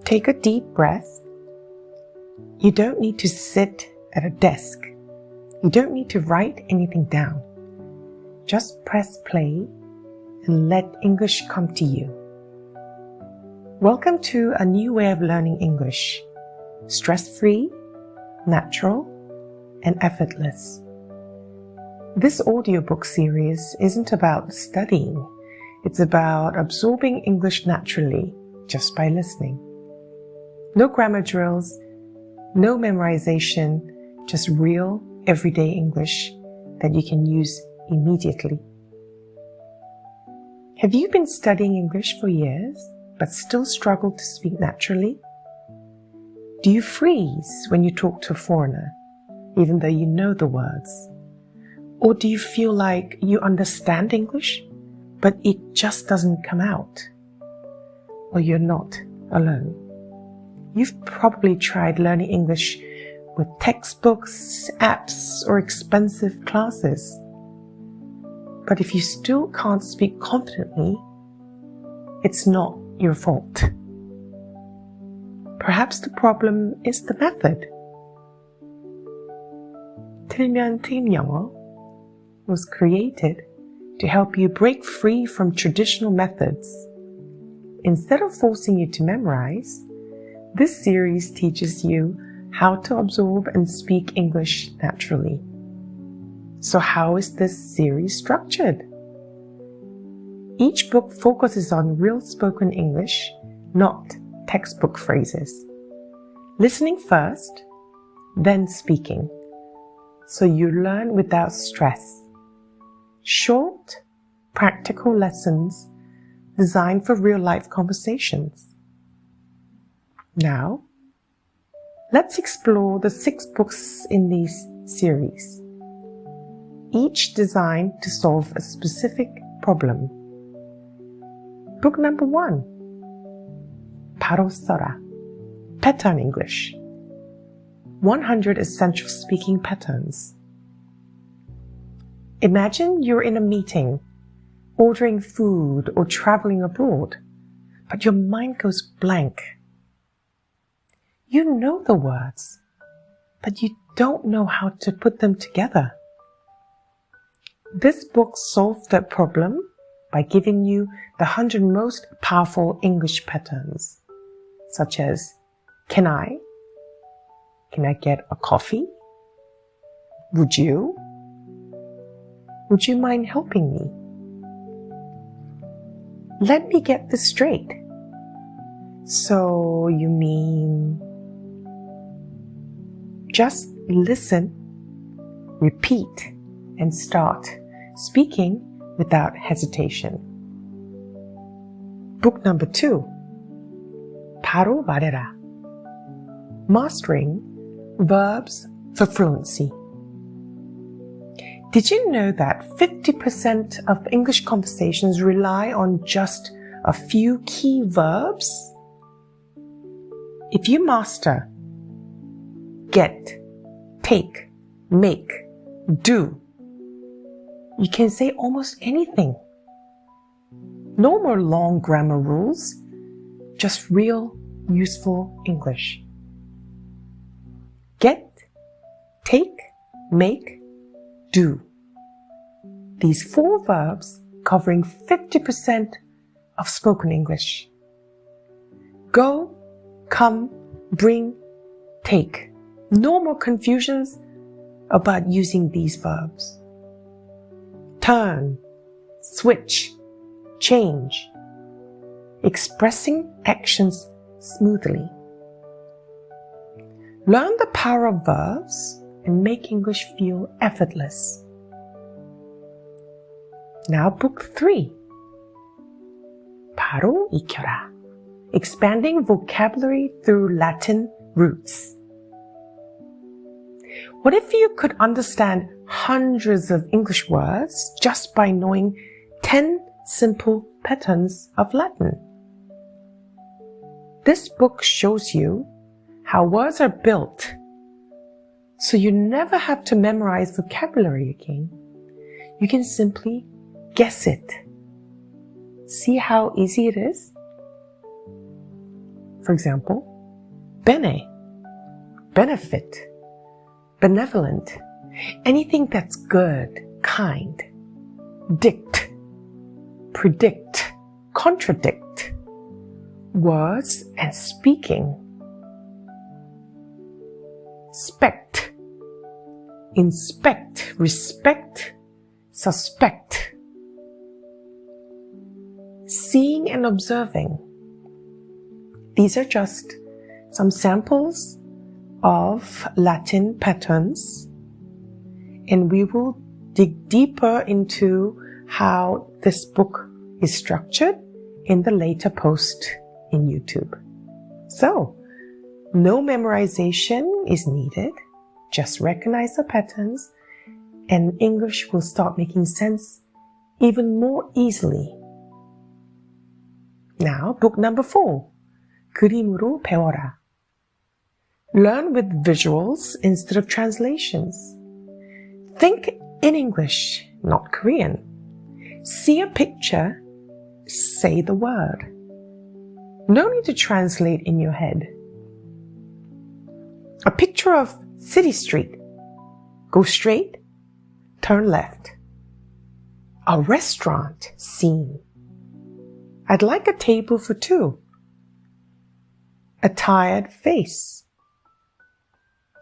Take a deep breath. You don't need to sit at a desk. You don't need to write anything down. Just press play and let English come to you. Welcome to a new way of learning English. Stress-free, natural, and effortless. This audiobook series isn't about studying. It's about absorbing English naturally just by listening. No grammar drills, no memorization, just real, everyday English that you can use immediately. Have you been studying English for years, but still struggle to speak naturally? Do you freeze when you talk to a foreigner, even though you know the words? Or do you feel like you understand English, but it just doesn't come out? Well, you're not alone. You've probably tried learning English with textbooks, apps, or expensive classes. But if you still can't speak confidently, it's not your fault. Perhaps the problem is the method. 틀면트임영어 was created to help you break free from traditional methods. Instead of forcing you to memorize, this series teaches you how to absorb and speak English naturally. So how is this series structured? Each book focuses on real spoken English, not textbook phrases. Listening first, then speaking, so you learn without stress. Short, practical lessons designed for real-life conversations. Now, let's explore the 6 books in this series, each designed to solve a specific problem. Book number 1, 바로 써라, Pattern English, 100 Essential Speaking Patterns. Imagine you're in a meeting, ordering food or traveling abroad, but your mind goes blank. You know the words, but you don't know how to put them together. This book solved that problem by giving you the 100 most powerful English patterns, such as, can I get a coffee? Would you mind helping me? Let me get this straight. So you mean... Just listen, repeat, and start speaking without hesitation. Book number 2, 바로 말해라, Mastering Verbs for Fluency. Did you know that 50% of English conversations rely on just a few key verbs? If you master get, take, make, do, you can say almost anything. No more long grammar rules, just real, useful English. Get, take, make, do. These 4 verbs covering 50% of spoken English. Go, come, bring, take. No more confusions about using these verbs. Turn, switch, change. Expressing actions smoothly. Learn the power of verbs and make English feel effortless. Now book 3, 바로 익혀라, Expanding Vocabulary through Latin Roots. What if you could understand hundreds of English words just by knowing 10 simple patterns of Latin? This book shows you how words are built, so you never have to memorize vocabulary again. You can simply guess it. See how easy it is? For example, bene, benefit, benevolent, anything that's good, kind. Dict, predict, contradict, words and speaking. Spect, inspect, respect, suspect. Seeing and observing. These are just some samples of Latin patterns, and we will dig deeper into how this book is structured in the later post in YouTube. So, no memorization is needed. Just recognize the patterns and English will start making sense even more easily. Now, book number 4. 그림으로 배워라. Learn with visuals instead of translations. Think in English, not Korean. See a picture, say the word. No need to translate in your head. A picture of city street. Go straight, turn left. A restaurant scene. I'd like a table for 2. A tired face.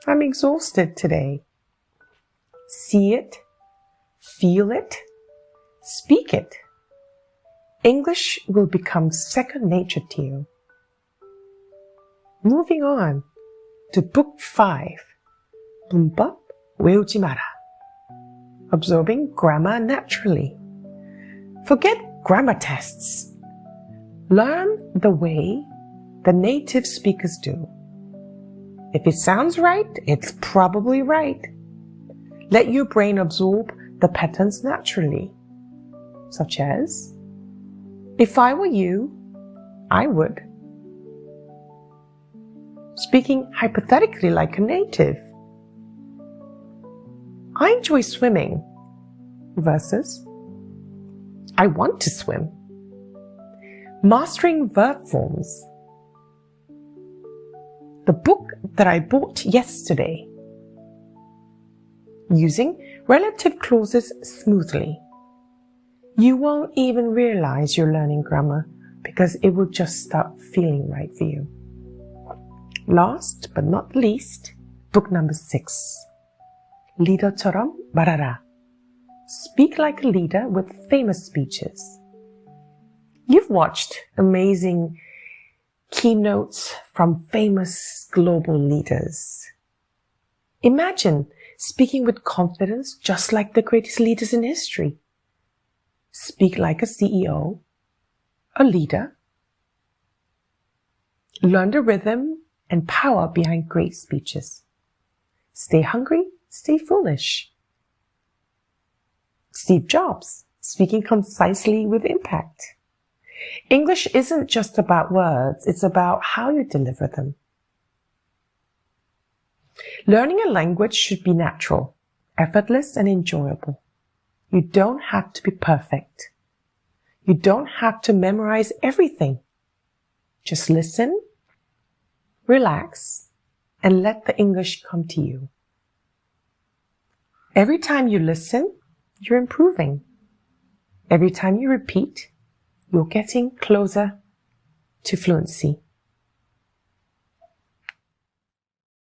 I'm exhausted today. See it, feel it, speak it. English will become second nature to you. Moving on to book 5. 문법 외우지 마라. Absorbing grammar naturally. Forget grammar tests. Learn the way the native speakers do. If it sounds right, it's probably right. Let your brain absorb the patterns naturally, such as, if I were you, I would. Speaking hypothetically like a native. I enjoy swimming versus I want to swim. Mastering verb forms. The book that I bought yesterday. Using relative clauses smoothly. You won't even realize you're learning grammar because it will just start feeling right for you. Last but not least, book number 6. 리더처럼 말하라. Speak like a leader with famous speeches. You've watched amazing keynotes from famous global leaders. Imagine speaking with confidence just like the greatest leaders in history. Speak like a CEO, a leader. Learn the rhythm and power behind great speeches. Stay hungry, stay foolish. Steve Jobs, speaking concisely with impact. English isn't just about words, it's about how you deliver them. Learning a language should be natural, effortless, and enjoyable. You don't have to be perfect. You don't have to memorize everything. Just listen, relax, and let the English come to you. Every time you listen, you're improving. Every time you repeat, you're getting closer to fluency.